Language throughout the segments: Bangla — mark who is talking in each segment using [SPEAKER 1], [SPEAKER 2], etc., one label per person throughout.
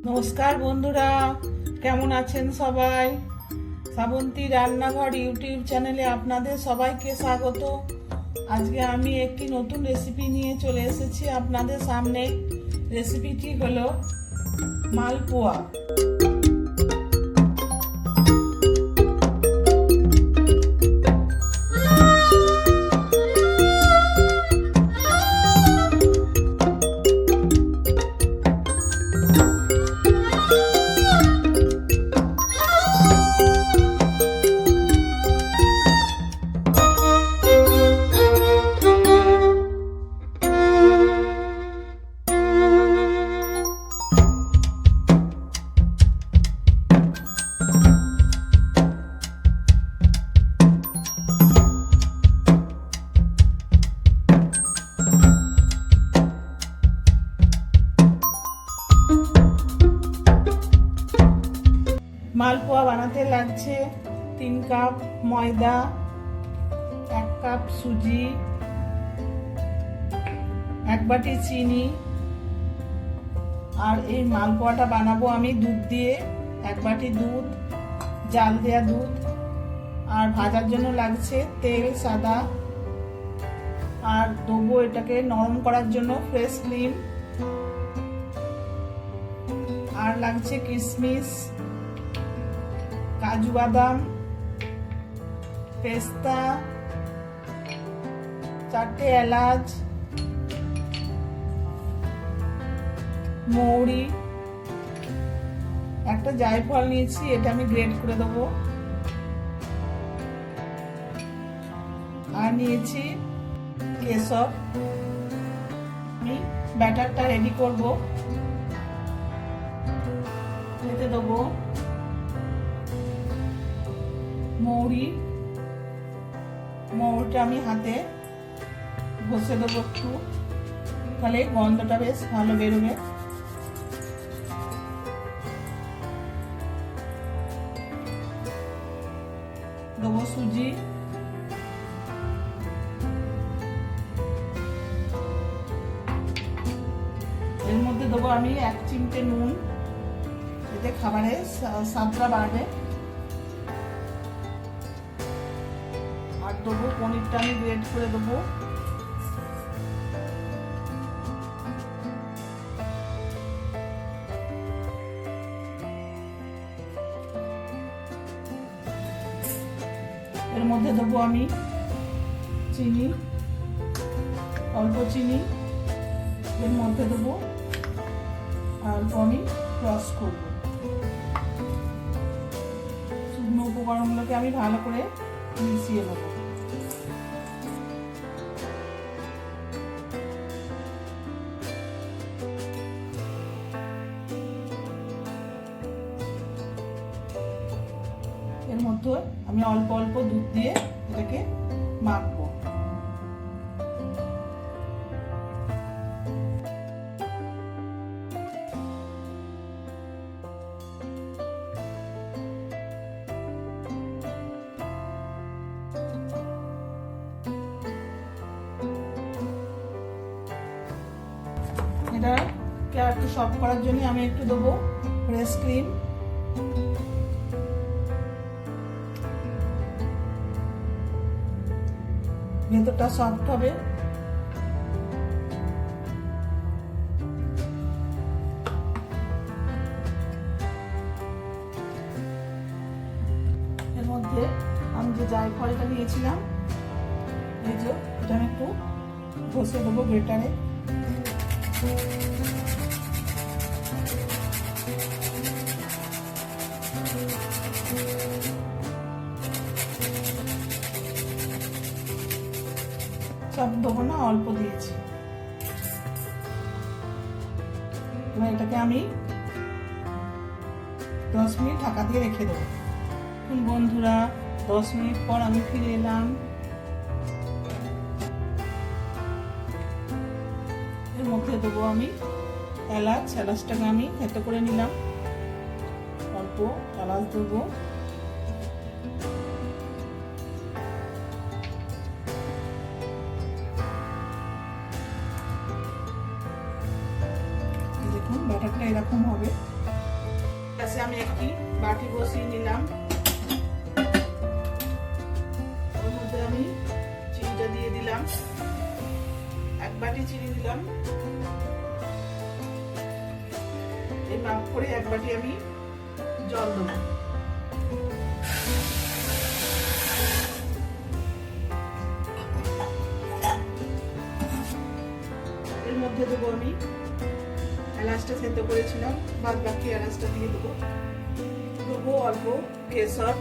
[SPEAKER 1] নমস্কার বন্ধুরা, কেমন আছেন সবাই? শ্রাবন্তী রান্নাঘর ইউটিউব চ্যানেলে আপনাদের সবাইকে স্বাগত। আজকে আমি একটি নতুন রেসিপি নিয়ে চলে এসেছি আপনাদের সামনে। রেসিপিটি হলো মালপোয়া। মালপোয়া বানাতে লাগছে 3 কাপ ময়দা, 1 কাপ সুজি, 1 বাটি চিনি। আর এই মালপোয়াটা বানাবো আমি দুধ দিয়ে, 1 বাটি দুধ, জাল দেওয়া দুধ। আর ভাজার জন্য লাগছে তেল সাদা। আর দেবো এটাকে নরম করার জন্য ফ্রেশ ক্রিম। আর লাগছে কিশমিশ, কাজু বাদাম, পেস্তা, 4টে এলাচ, মৌরি, একটা জায়ফল নিয়েছি, এটা আমি গ্রেট করে দেবো। আর নিয়েছি কেশর। আমি ব্যাটারটা রেডি করব। এতে দেবো মৌরিটা আমি হাতে ঘষে দেবো একটু, তাহলে গন্ধটা বেশ ভালো বেরোবে। দেবো সুজি, এর মধ্যে দেবো আমি 1 চিমটে নুন, এতে খাবারের স্বাদটা বাড়বে। আর দেবো পনিরটা আমি গ্রেট করে দেবো। এর মধ্যে দেবো আমি চিনি, অল্প চিনি। এর মধ্যে দেবো অল্প আমি ক্রস করব। শুকনো উপকরণগুলোকে আমি ভালো করে মিশিয়ে নেব। এর মধ্যে আমি অল্প অল্প দুধ দিয়ে এটাকে মাখবো। এটাকে একটু সফট করার জন্য আমি একটু দেবো ফ্রেশ ক্রিম। ভেতরটা সফট হবে। এর মধ্যে আমি যে জায়ফলটা নিয়েছিলাম, এই যে এটা আমি একটু ঘষে দেবো গ্রেটারে। সব দেবো না, অল্প দিয়েছি। এবার এটাকে আমি 10 মিনিট ঢাকা দিয়ে রেখে দেবো। বন্ধুরা, 10 মিনিট পর আমি ফিরে এলাম। এর মধ্যে দেবো আমি এলাচটাকে আমি থেতো করে নিলাম, অল্প এলাচ দেবো। দেখুন ব্যাটারটা এরকম হবে। গ্যাসে আমি একটি বাটি বসিয়ে নিলাম। ওর মধ্যে আমি চিনিটা দিয়ে দিলাম, 1 বাটি চিনি দিলাম। এই মাপ করে 1 বাটি আমি জল দেবো। এর মধ্যে দেবো আমি এলাচটা সেদ্ধ করেছিলাম, বাদ বাকি এলাচটা দিয়ে দেবো। দেবো অল্প কেশর,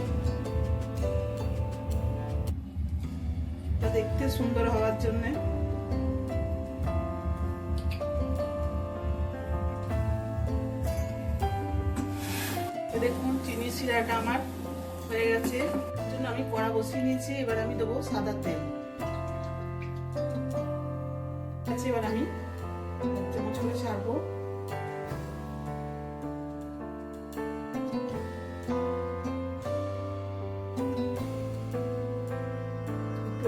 [SPEAKER 1] তা দেখতে সুন্দর হওয়ার জন্য। দেখুন চিনি শিরাটা আমার হয়ে গেছে, জন্য আমি কড়া বসিয়ে নিয়েছি। এবার আমি দেবো সাদা তেল। এবার আমি 1 চামচ করে ছাড়বো।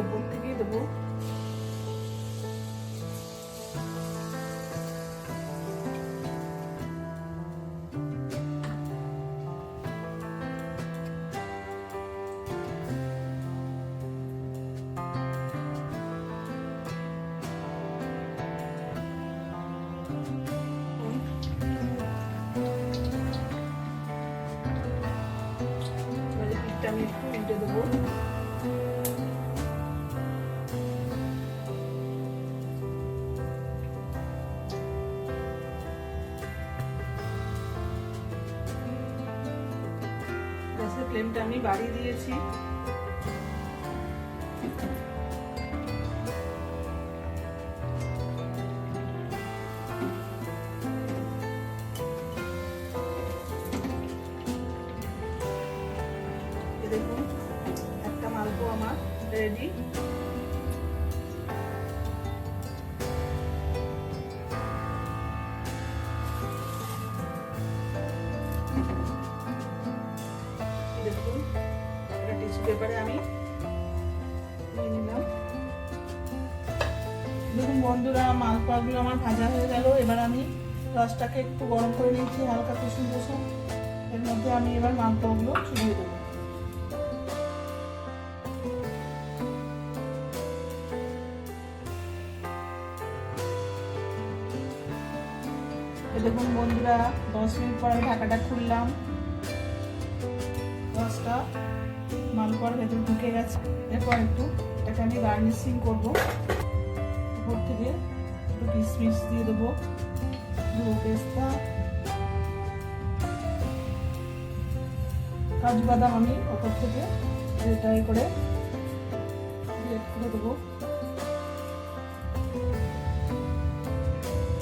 [SPEAKER 1] উপর থেকে দেবো। আমি একটু উল্টে দেবো। গ্যাসের ফ্লেমটা আমি বাড়িয়ে দিয়েছি। দেখুন একটা মালপোয়া আমার রেডি। দেখুন একটা টিস্যু পেপারে আমি নিয়ে নিলাম। দেখুন বন্ধুরা, মালপোয়াগুলো আমার ভাজা হয়ে গেল। এবার আমি রসটাকে একটু গরম করে নিয়েছি, হালকা কুসুম কুসুম। এর মধ্যে আমি এবার মালপোয়াগুলো ছড়িয়ে দেবো। দেখুন বন্ধুরা, 10 মিনিট পরে ঢাকাটা খুললাম। রসটা মালপোয়ার ভেতরে ঢুকে গেছে। এরপর একটু এটাকে আমি গার্নিশিং করবো। উপর থেকে একটু কিশমিশ দিয়ে দেবো, দুটো পেস্তা, কাজু বাদাম আমি ওপর থেকে এটাই করে দেবো।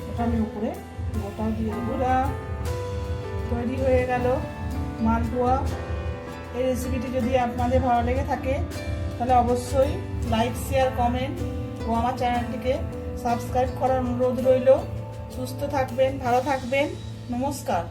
[SPEAKER 1] এটা আমি উপরে গোটা দিয়ে দেবো। তৈরি হয়ে গেল মালপোয়া। এই রেসিপিটি যদি আপনাদের ভালো লেগে থাকে তাহলে অবশ্যই লাইক, শেয়ার, কমেন্ট ও আমার চ্যানেলটিকে সাবস্ক্রাইব করার অনুরোধ রইল। সুস্থ থাকবেন, ভালো থাকবেন। নমস্কার।